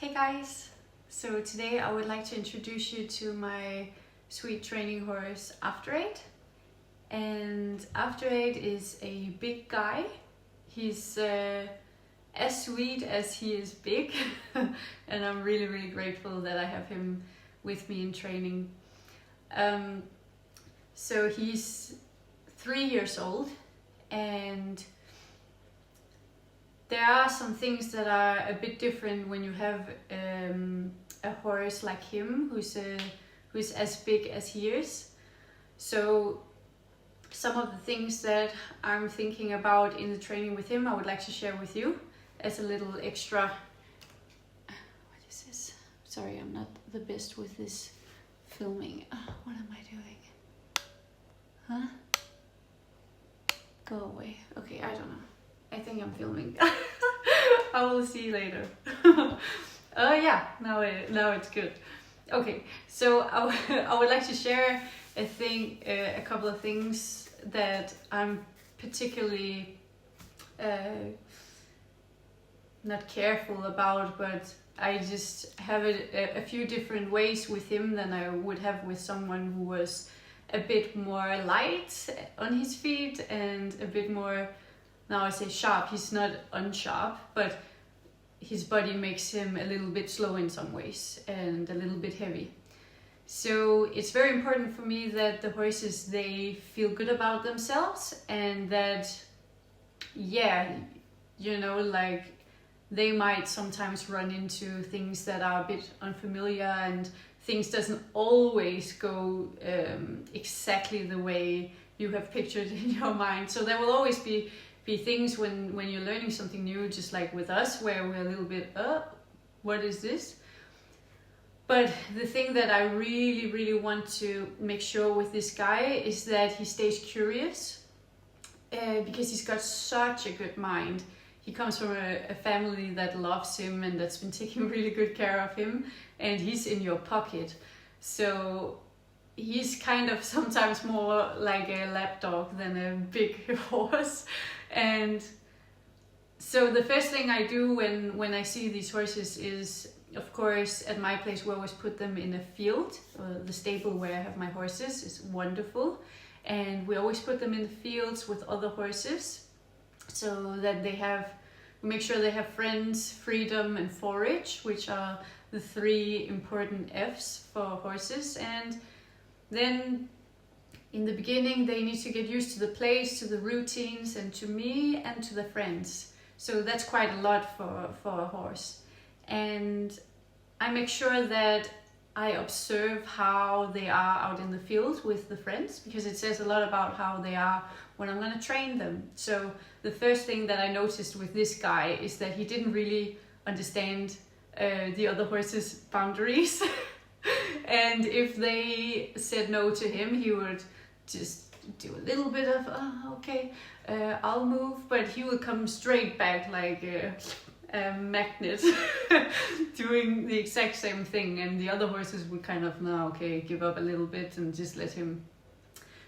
Hey guys! So today I would like to introduce you to my sweet training horse After Eight. And After Eight is a big guy. He's as sweet as he is big and I'm really grateful that I have him with me in training. So he's 3 years old, and there are some things that are a bit different when you have a horse like him who's as big as he is. So some of the things that I'm thinking about in the training with him I would like to share with you as a little extra. What is this? Sorry, I'm not the best with this filming. What am I doing? Huh? Go away. Okay, I don't know. I think I'm filming. I will see later. Yeah, now it's good. Okay, so I would like to share a couple of things that I'm particularly not careful about, but I just have a few different ways with him than I would have with someone who was a bit more light on his feet and a bit more, now I say sharp, he's not unsharp, but his body makes him a little bit slow in some ways and a little bit heavy. So it's very important for me that the horses, they feel good about themselves, and that, yeah, you know, like they might sometimes run into things that are a bit unfamiliar and things doesn't always go exactly the way you have pictured in your mind. So there will always be things when you're learning something new, just like with us, where we're a little bit, what is this? But the thing that I really want to make sure with this guy is that he stays curious, because he's got such a good mind. He comes from a family that loves him and that's been taking really good care of him, and he's in your pocket. So he's kind of sometimes more like a lapdog than a big horse. And so the first thing I do when I see these horses is, of course, at my place we always put them in a field. The stable where I have my horses is wonderful, and we always put them in the fields with other horses so that we make sure they have friends, freedom and forage, which are the 3 important F's for horses. And then in the beginning, they need to get used to the place, to the routines, and to me, and to the friends. So that's quite a lot for a horse. And I make sure that I observe how they are out in the field with the friends, because it says a lot about how they are when I'm going to train them. So the first thing that I noticed with this guy is that he didn't really understand the other horses' boundaries. And if they said no to him, he would just do a little bit of, okay, I'll move, but he will come straight back like a magnet doing the exact same thing, and the other horses would kind of, no, okay, give up a little bit and just let him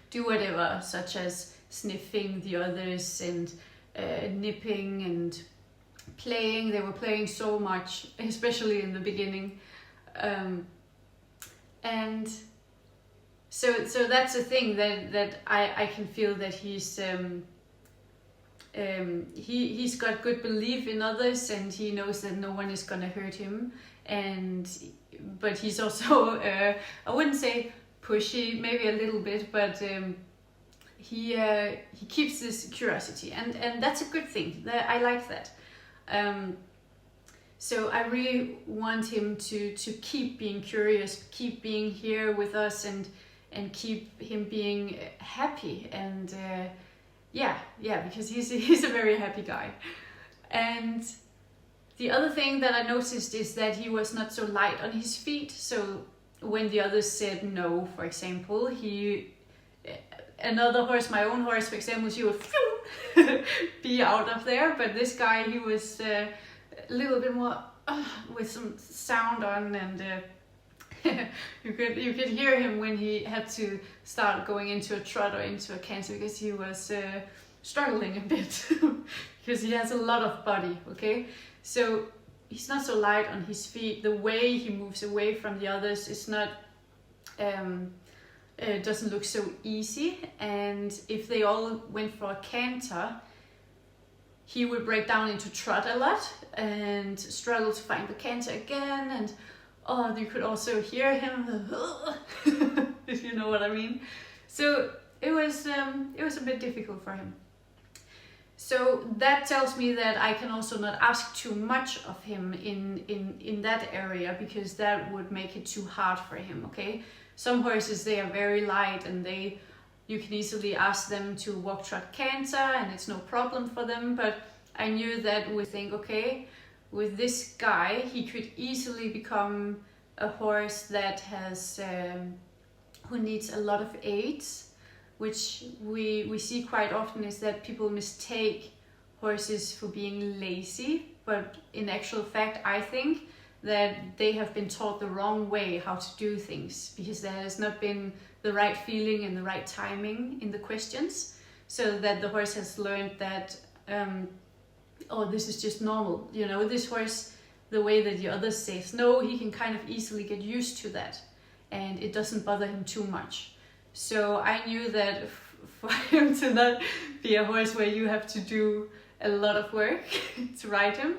do whatever, such as sniffing the others and nipping and playing. They were playing so much, especially in the beginning. And so that's a thing that I can feel that he's got good belief in others, and he knows that no one is gonna hurt him. But he's also I wouldn't say pushy, maybe a little bit, but he keeps this curiosity, and that's a good thing. I like that. So I really want him to keep being curious, keep being here with us, and keep him being happy. And yeah, because he's a very happy guy. And the other thing that I noticed is that he was not so light on his feet. So when the others said no, for example, another horse, my own horse, for example, she would be out of there. But this guy, he was a little bit more with some sound on, and you could hear him when he had to start going into a trot or into a canter, because he was struggling a bit because he has a lot of body. Okay, so he's not so light on his feet. The way he moves away from the others is not doesn't look so easy. And if they all went for a canter, he would break down into trot a lot and struggle to find the canter again. And you could also hear him, if you know what I mean. So it was a bit difficult for him. So that tells me that I can also not ask too much of him in that area, because that would make it too hard for him, okay? Some horses, they are very light, and you can easily ask them to walk, trot, canter, and it's no problem for them. But I knew that we think, okay, with this guy, he could easily become a horse that has who needs a lot of aids, which we see quite often, is that people mistake horses for being lazy, but in actual fact I think that they have been taught the wrong way how to do things, because there has not been the right feeling and the right timing in the questions, so that the horse has learned that this is just normal, this horse, the way that the others say no, he can kind of easily get used to that, and it doesn't bother him too much. So I knew that for him to not be a horse where you have to do a lot of work to ride him,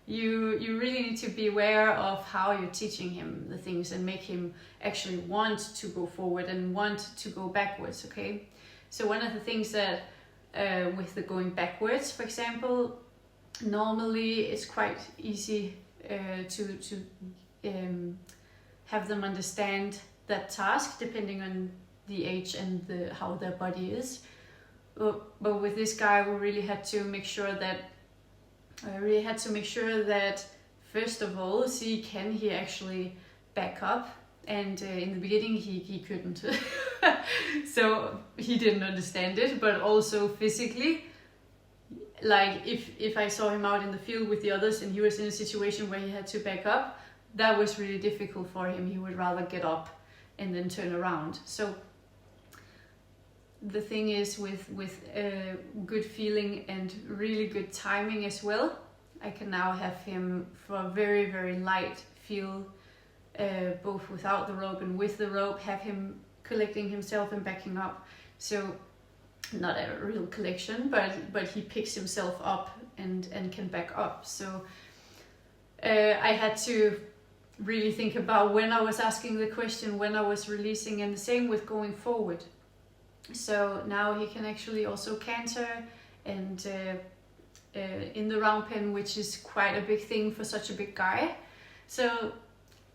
you really need to be aware of how you're teaching him the things and make him actually want to go forward and want to go backwards, okay? So one of the things that with the going backwards, for example, normally it's quite easy to have them understand that task, depending on the age and how their body is. But with this guy, we really had to make sure that first of all, can he actually back up? And in the beginning, he couldn't. So he didn't understand it, but also physically, like if I saw him out in the field with the others and he was in a situation where he had to back up, that was really difficult for him. He would rather get up and then turn around. So the thing is, with good feeling and really good timing as well, I can now have him for a very, very light feel, both without the rope and with the rope, have him collecting himself and backing up. So not a real collection, but he picks himself up and can back up. So I had to really think about when I was asking the question, when I was releasing, and the same with going forward. So now he can actually also canter and in the round pen, which is quite a big thing for such a big guy. So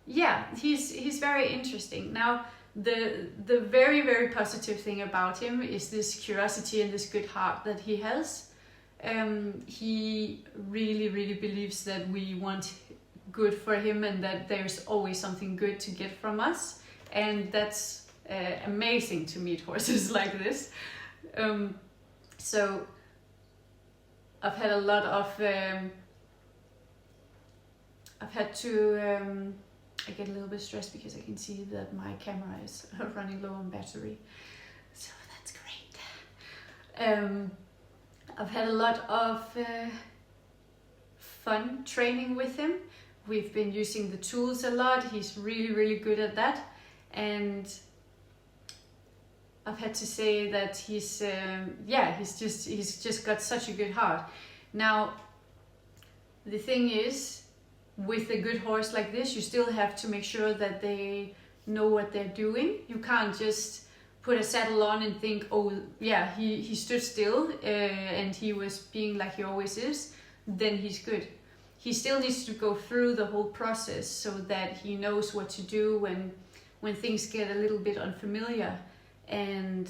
yeah, he's very interesting. Now the very, very positive thing about him is this curiosity and this good heart that he has. He really, really believes that we want good for him and that there's always something good to get from us, and that's amazing to meet horses like this. So I've had a lot of I get a little bit stressed because I can see that my camera is running low on battery, so that's great. I've had a lot of fun training with him. We've been using the tools a lot. He's really, really good at that, and I've had to say that he's just got such a good heart. Now, the thing is, with a good horse like this, you still have to make sure that they know what they're doing. You can't just put a saddle on and think, oh yeah, he stood still and he was being like he always is, then he's good. He still needs to go through the whole process so that he knows what to do when things get a little bit unfamiliar, and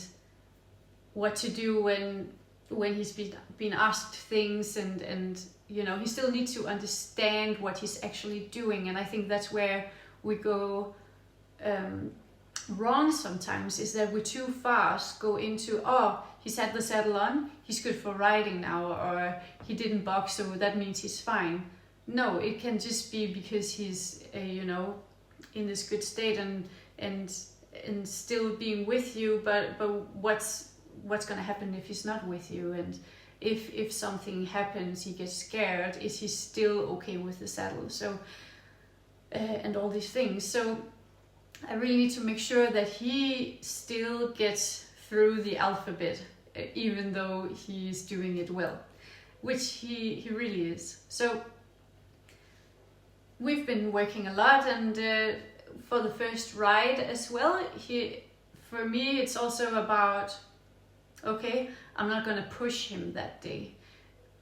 what to do when he's been asked things, and he still needs to understand what he's actually doing. And I think that's where we go wrong sometimes, is that we too fast go into, he's had the saddle on, he's good for riding now, or he didn't box, so that means he's fine. No, it can just be because he's in this good state and still being with you, but what's going to happen if he's not with you? And if something happens, he gets scared, is he still okay with the saddle? So and all these things. So I really need to make sure that he still gets through the alphabet, even though he's doing it well, which he really is. So we've been working a lot, and for the first ride as well, for me it's also about, okay, I'm not gonna push him that day,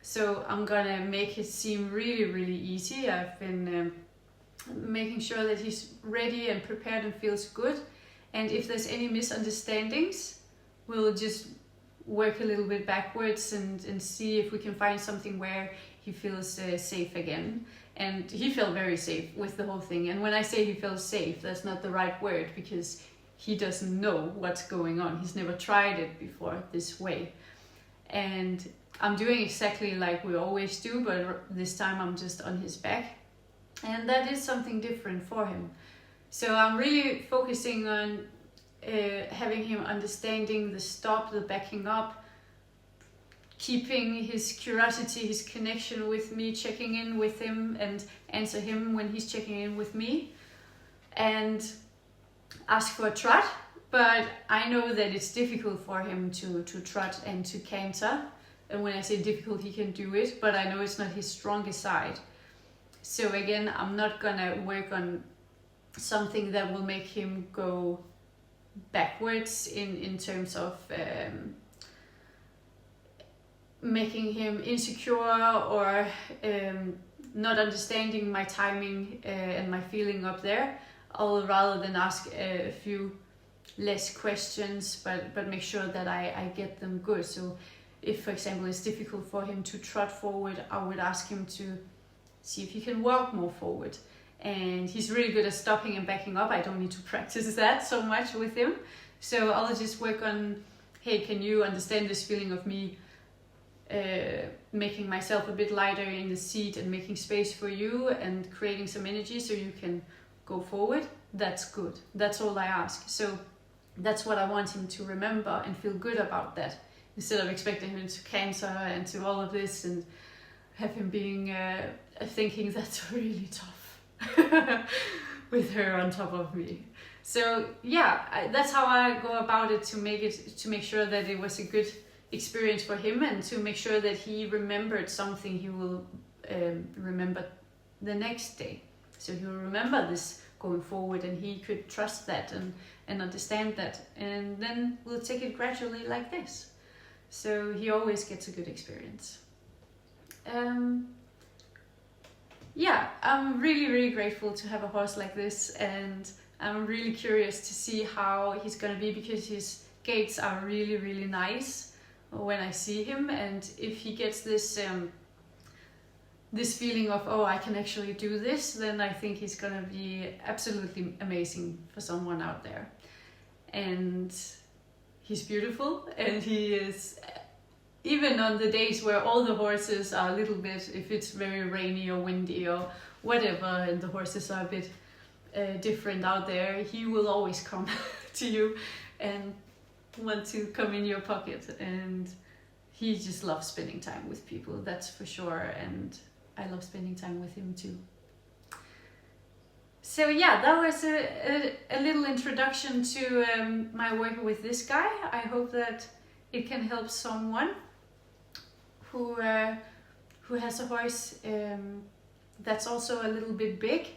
so I'm gonna make it seem really, really easy. I've been making sure that he's ready and prepared and feels good, and if there's any misunderstandings, we'll just work a little bit backwards and see if we can find something where he feels safe again. And he felt very safe with the whole thing. And when I say he feels safe, that's not the right word, because he doesn't know what's going on. He's never tried it before this way. And I'm doing exactly like we always do, but this time I'm just on his back. And that is something different for him. So I'm really focusing on having him understanding the stop, the backing up, keeping his curiosity, his connection with me, checking in with him and answer him when he's checking in with me, and ask for a trot. But I know that it's difficult for him to trot and to canter. And when I say difficult, he can do it, but I know it's not his strongest side. So again, I'm not gonna work on something that will make him go backwards in terms of making him insecure or not understanding my timing and my feeling up there. I'll rather than ask a few less questions, but make sure that I get them good. So if, for example, it's difficult for him to trot forward, I would ask him to see if he can walk more forward. And he's really good at stopping and backing up. I don't need to practice that so much with him. So I'll just work on, hey, can you understand this feeling of me making myself a bit lighter in the seat and making space for you and creating some energy so you can go forward? That's good. That's all I ask. So that's what I want him to remember and feel good about that, instead of expecting him to canter and to all of this and have him being thinking that's really tough with her on top of me. So yeah, that's how I go about it, to make sure that it was a good experience for him, and to make sure that he remembered something he will remember the next day. So he will remember this going forward, and he could trust that and understand that, and then we'll take it gradually like this. So he always gets a good experience. Yeah, I'm really, really grateful to have a horse like this, and I'm really curious to see how he's gonna be, because his gaits are really, really nice when I see him, and if he gets this this feeling of, oh, I can actually do this, then I think he's gonna be absolutely amazing for someone out there. And he's beautiful, and he is, even on the days where all the horses are a little bit, if it's very rainy or windy or whatever, and the horses are a bit different out there, he will always come to you and want to come in your pocket. And he just loves spending time with people, that's for sure, and I love spending time with him too. So yeah, that was a little introduction to my work with this guy. I hope that it can help someone who has a horse that's also a little bit big,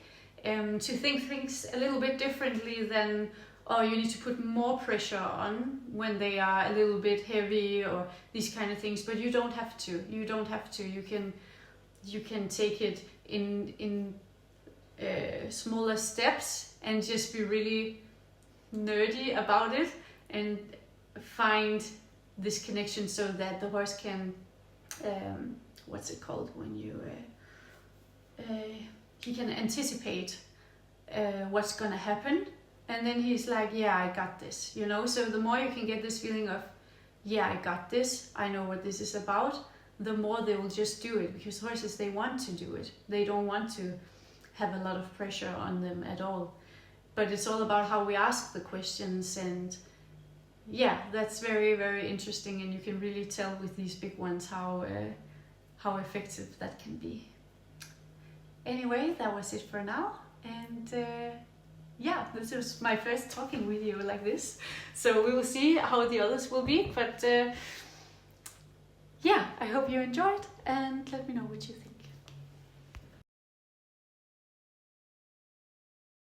to think things a little bit differently than, oh, you need to put more pressure on when they are a little bit heavy or these kind of things. But you don't have to. You don't have to. You can take it in smaller steps and just be really nerdy about it and find this connection, so that the horse can what's it called when you he can anticipate what's gonna happen, and then he's like, yeah, I got this, you know. So the more you can get this feeling of, yeah, I got this, I know what this is about, the more they will just do it, because horses, they want to do it. They don't want to have a lot of pressure on them at all. But it's all about how we ask the questions and yeah, that's very, very interesting, and you can really tell with these big ones how effective that can be. Anyway, that was it for now, and yeah, this was my first talking video like this, so we will see how the others will be, but yeah, I hope you enjoyed, and let me know what you think.